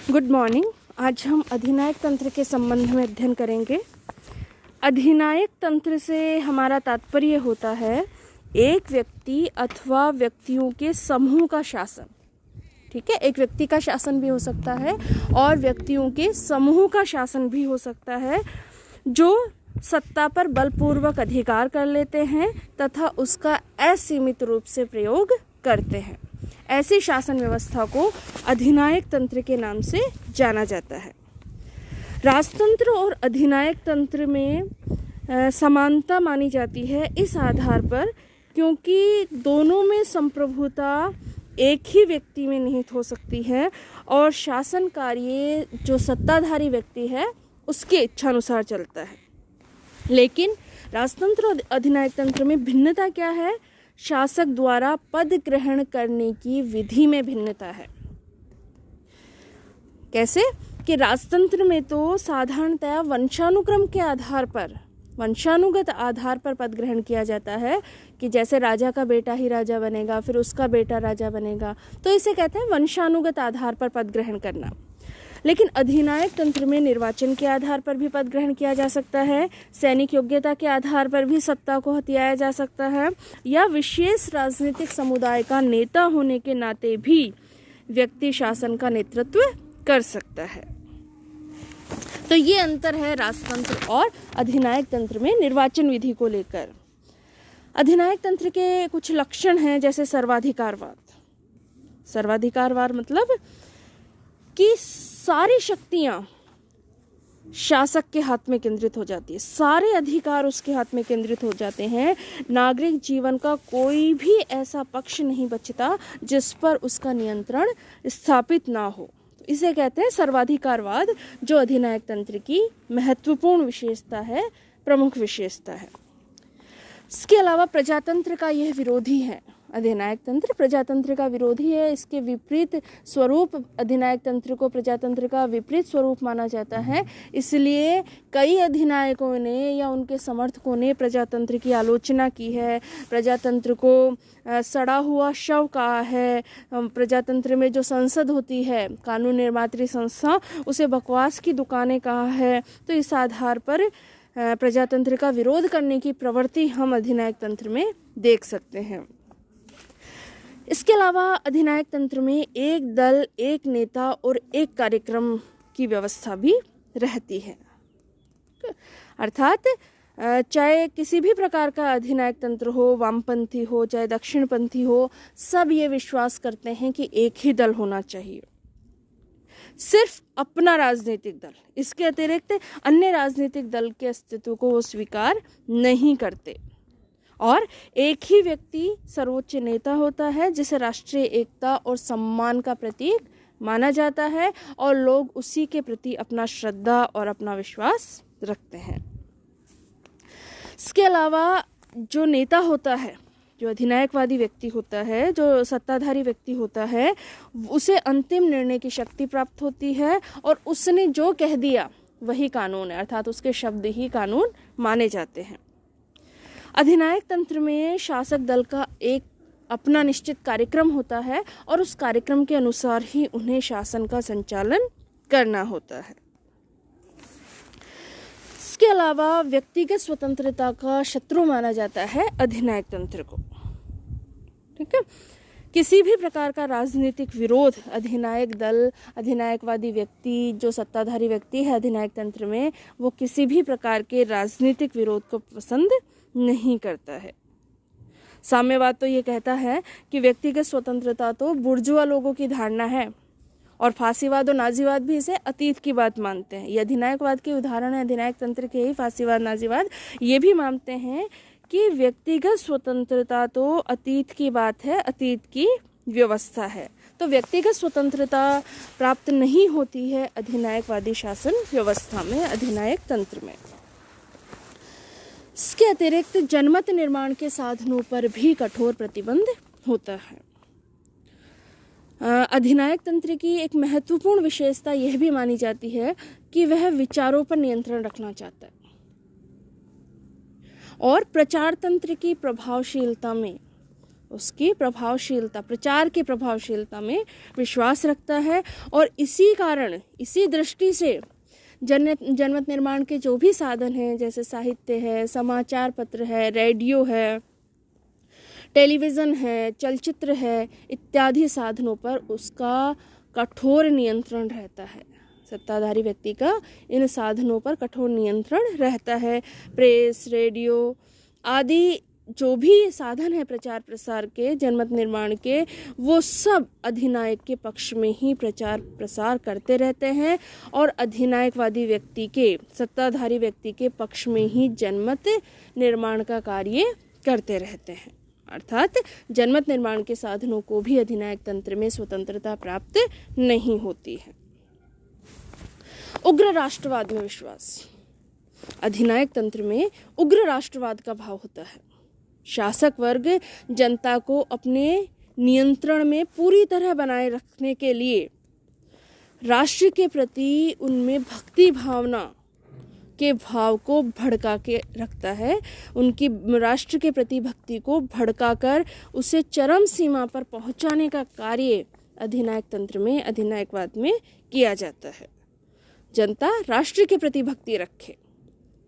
Good morning. आज हम अधिनायक तंत्र के संबंध में अध्ययन करेंगे। अधिनायक तंत्र से हमारा तात्पर्य होता है एक व्यक्ति अथवा व्यक्तियों के समूह का शासन। ठीक है, एक व्यक्ति का शासन भी हो सकता है और व्यक्तियों के समूह का शासन भी हो सकता है जो सत्ता पर बलपूर्वक अधिकार कर लेते हैं तथा उसका असीमित रूप से प्रयोग करते हैं। ऐसी शासन व्यवस्था को अधिनायक तंत्र के नाम से जाना जाता है। राजतंत्र और अधिनायक तंत्र में समानता मानी जाती है इस आधार पर क्योंकि दोनों में संप्रभुता एक ही व्यक्ति में निहित हो सकती है और शासन कार्य जो सत्ताधारी व्यक्ति है उसकी इच्छानुसार चलता है। लेकिन राजतंत्र और अधिनायक तंत्र में भिन्नता क्या है? शासक द्वारा पद ग्रहण करने की विधि में भिन्नता है। कैसे कि राजतंत्र में तो साधारणतया वंशानुक्रम के आधार पर, वंशानुगत आधार पर पद ग्रहण किया जाता है कि जैसे राजा का बेटा ही राजा बनेगा, फिर उसका बेटा राजा बनेगा, तो इसे कहते हैं वंशानुगत आधार पर पद ग्रहण करना। लेकिन अधिनायक तंत्र में निर्वाचन के आधार पर भी पद ग्रहण किया जा सकता है, सैनिक योग्यता के आधार पर भी सत्ता को हथियाया जा सकता है या विशेष राजनीतिक समुदाय का नेता होने के नाते भी व्यक्ति शासन का नेतृत्व कर सकता है। तो ये अंतर है राजतंत्र और अधिनायक तंत्र में निर्वाचन विधि को लेकर। अधिनायक तंत्र के कुछ लक्षण हैं जैसे सर्वाधिकारवाद। सर्वाधिकारवाद मतलब कि सारी शक्तियां शासक के हाथ में केंद्रित हो जाती है, सारे अधिकार उसके हाथ में केंद्रित हो जाते हैं। नागरिक जीवन का कोई भी ऐसा पक्ष नहीं बचता जिस पर उसका नियंत्रण स्थापित ना हो। तो इसे कहते हैं सर्वाधिकारवाद, जो अधिनायक तंत्र की महत्वपूर्ण विशेषता है, प्रमुख विशेषता है। इसके अलावा प्रजातंत्र का यह विरोधी है। अधिनायक तंत्र प्रजातंत्र का विरोधी है। इसके विपरीत स्वरूप, अधिनायक तंत्र को प्रजातंत्र का विपरीत स्वरूप माना जाता है। इसलिए कई अधिनायकों ने या उनके समर्थकों ने प्रजातंत्र की आलोचना की है, प्रजातंत्र को सड़ा हुआ शव कहा है। प्रजातंत्र में जो संसद होती है, कानून निर्मात्री संस्था, उसे बकवास की दुकानें कहा है। तो इस आधार पर प्रजातंत्र का विरोध करने की प्रवृत्ति हम अधिनायक तंत्र में देख सकते हैं। इसके अलावा अधिनायक तंत्र में एक दल, एक नेता और एक कार्यक्रम की व्यवस्था भी रहती है। अर्थात चाहे किसी भी प्रकार का अधिनायक तंत्र हो, वामपंथी हो चाहे दक्षिणपंथी हो, सब ये विश्वास करते हैं कि एक ही दल होना चाहिए, सिर्फ अपना राजनीतिक दल। इसके अतिरिक्त अन्य राजनीतिक दल के अस्तित्व को वो स्वीकार नहीं करते और एक ही व्यक्ति सर्वोच्च नेता होता है जिसे राष्ट्रीय एकता और सम्मान का प्रतीक माना जाता है और लोग उसी के प्रति अपना श्रद्धा और अपना विश्वास रखते हैं। इसके अलावा जो नेता होता है, जो अधिनायकवादी व्यक्ति होता है, जो सत्ताधारी व्यक्ति होता है, उसे अंतिम निर्णय की शक्ति प्राप्त होती है और उसने जो कह दिया वही कानून है, अर्थात उसके शब्द ही कानून माने जाते हैं। अधिनायक तंत्र में शासक दल का एक अपना निश्चित कार्यक्रम होता है और उस कार्यक्रम के अनुसार ही उन्हें शासन का संचालन करना होता है। इसके अलावा व्यक्तिगत स्वतंत्रता का शत्रु माना जाता है अधिनायक तंत्र को। ठीक है, किसी भी प्रकार का राजनीतिक विरोध अधिनायक दल, अधिनायकवादी व्यक्ति, जो सत्ताधारी व्यक्ति है अधिनायक तंत्र में, वो किसी भी प्रकार के राजनीतिक विरोध को पसंद नहीं करता है। साम्यवाद तो ये कहता है कि व्यक्तिगत स्वतंत्रता तो बुर्जुआ लोगों की धारणा है और फांसीवाद और नाजीवाद भी इसे अतीत की बात मानते हैं। ये अधिनायकवाद के उदाहरण है, अधिनायक तंत्र के ही फांसीवाद, नाजीवाद ये भी मानते हैं कि व्यक्तिगत स्वतंत्रता तो अतीत की बात है, अतीत की व्यवस्था है। तो व्यक्तिगत स्वतंत्रता प्राप्त नहीं होती है अधिनायकवादी शासन व्यवस्था में, अधिनायक तंत्र में। इसके अतिरिक्त जनमत निर्माण के साधनों पर भी कठोर प्रतिबंध होता है। अधिनायक तंत्र की एक महत्वपूर्ण विशेषता यह भी मानी जाती है कि वह विचारों पर नियंत्रण रखना चाहता है और प्रचार तंत्र की प्रभावशीलता में उसकी प्रभावशीलता, प्रचार की प्रभावशीलता में विश्वास रखता है। और इसी कारण, इसी दृष्टि से जनमत निर्माण के जो भी साधन हैं, जैसे साहित्य है, समाचार पत्र है, रेडियो है, टेलीविज़न है, चलचित्र है, इत्यादि साधनों पर उसका कठोर नियंत्रण रहता है। सत्ताधारी व्यक्ति का इन साधनों पर कठोर नियंत्रण रहता है। प्रेस, रेडियो आदि जो भी साधन है प्रचार प्रसार के, जनमत निर्माण के, वो सब अधिनायक के पक्ष में ही प्रचार प्रसार करते रहते हैं और अधिनायकवादी व्यक्ति के, सत्ताधारी व्यक्ति के पक्ष में ही जनमत निर्माण का कार्य करते रहते हैं। अर्थात जनमत निर्माण के साधनों को भी अधिनायक तंत्र में स्वतंत्रता प्राप्त नहीं होती है। उग्र राष्ट्रवाद में विश्वास। अधिनायक तंत्र में उग्र राष्ट्रवाद का भाव होता है। शासक वर्ग जनता को अपने नियंत्रण में पूरी तरह बनाए रखने के लिए राष्ट्र के प्रति उनमें भक्ति भावना के भाव को भड़का के रखता है। उनकी राष्ट्र के प्रति भक्ति को भड़काकर उसे चरम सीमा पर पहुंचाने का कार्य अधिनायक तंत्र में, अधिनायकवाद में किया जाता है। जनता राष्ट्र के प्रति भक्ति रखे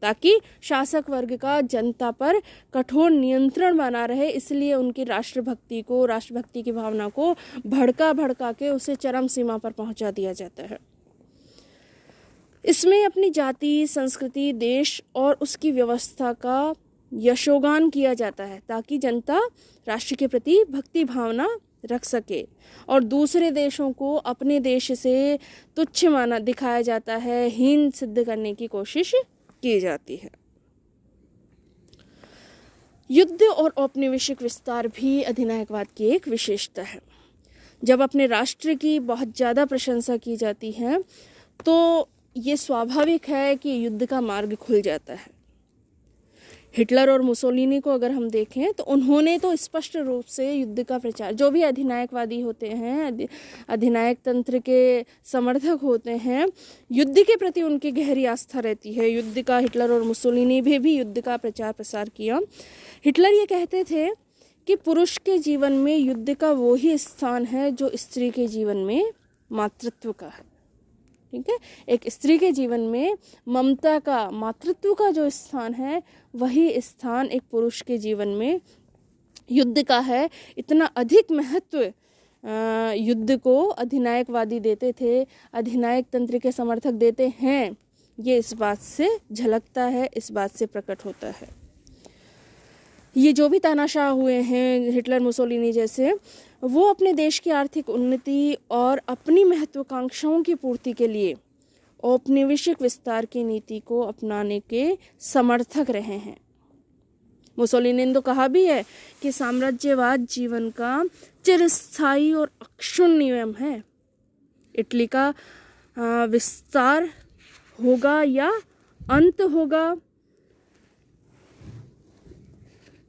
ताकि शासक वर्ग का जनता पर कठोर नियंत्रण बना रहे, इसलिए उनकी राष्ट्रभक्ति को, राष्ट्रभक्ति की भावना को भड़का के उसे चरम सीमा पर पहुंचा दिया जाता है। इसमें अपनी जाति, संस्कृति, देश और उसकी व्यवस्था का यशोगान किया जाता है ताकि जनता राष्ट्र के प्रति भक्ति भावना रख सके। और दूसरे देशों को अपने देश से तुच्छ माना दिखाया जाता है, हीन सिद्ध करने की कोशिश की जाती है। युद्ध और औपनिवेशिक विस्तार भी अधिनायकवाद की एक विशेषता है। जब अपने राष्ट्र की बहुत ज़्यादा प्रशंसा की जाती है तो ये स्वाभाविक है कि युद्ध का मार्ग खुल जाता है। हिटलर और मुसोलिनी को अगर हम देखें तो उन्होंने तो स्पष्ट रूप से युद्ध का प्रचार, जो भी अधिनायकवादी होते हैं, अधिनायक तंत्र के समर्थक होते हैं, युद्ध के प्रति उनकी गहरी आस्था रहती है। युद्ध का, हिटलर और मुसोलिनी भी युद्ध का प्रचार प्रसार किया। हिटलर ये कहते थे कि पुरुष के जीवन में युद्ध का वो ही स्थान है जो स्त्री के जीवन में मातृत्व का है। ठीक है, एक स्त्री के जीवन में ममता का, मातृत्व का जो स्थान है, वही स्थान एक पुरुष के जीवन में युद्ध का है। इतना अधिक महत्व युद्ध को अधिनायकवादी देते थे, अधिनायक तंत्र के समर्थक देते हैं, ये इस बात से झलकता है, इस बात से प्रकट होता है। ये जो भी तानाशाह हुए हैं, हिटलर, मुसोलिनी जैसे, वो अपने देश की आर्थिक उन्नति और अपनी महत्वाकांक्षाओं की पूर्ति के लिए औपनिवेशिक विस्तार की नीति को अपनाने के समर्थक रहे हैं। मुसोलिनी ने तो कहा भी है कि साम्राज्यवाद जीवन का चिरस्थायी और अक्षुण्ण नियम है। इटली का विस्तार होगा या अंत होगा,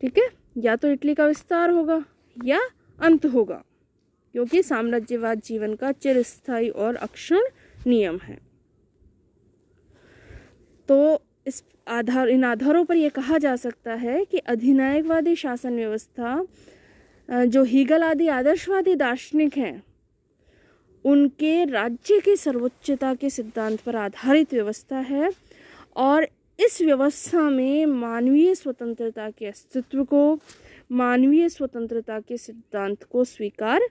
ठीक है, या तो इटली का विस्तार होगा या अंत होगा, क्योंकि साम्राज्यवाद जीवन का चिरस्थायी और अक्षुण्ण नियम है। तो इन आधारों पर यह कहा जा सकता है कि अधिनायकवादी शासन व्यवस्था, जो हीगल आदि आदर्शवादी दार्शनिक हैं, उनके राज्य की सर्वोच्चता के सिद्धांत पर आधारित व्यवस्था है और इस व्यवस्था में मानवीय स्वतंत्रता के अस्तित्व को, मानवीय स्वतंत्रता के सिद्धांत को स्वीकार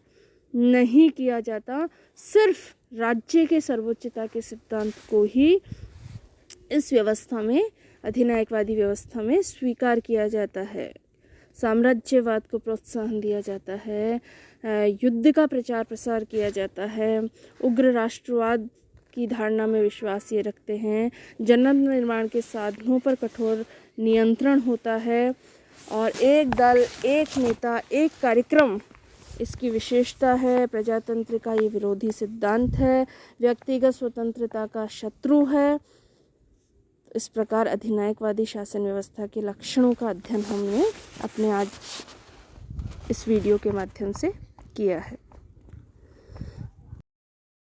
नहीं किया जाता। सिर्फ राज्य के सर्वोच्चता के सिद्धांत को ही इस व्यवस्था में, अधिनायकवादी व्यवस्था में स्वीकार किया जाता है। साम्राज्यवाद को प्रोत्साहन दिया जाता है, युद्ध का प्रचार प्रसार किया जाता है, उग्र राष्ट्रवाद की धारणा में विश्वास ये रखते हैं, जनमत निर्माण के साधनों पर कठोर नियंत्रण होता है और एक दल, एक नेता, एक कार्यक्रम इसकी विशेषता है। प्रजातंत्र का ये विरोधी सिद्धांत है, व्यक्तिगत स्वतंत्रता का शत्रु है। इस प्रकार अधिनायकवादी शासन व्यवस्था के लक्षणों का अध्ययन हमने अपने आज इस वीडियो के माध्यम से किया है।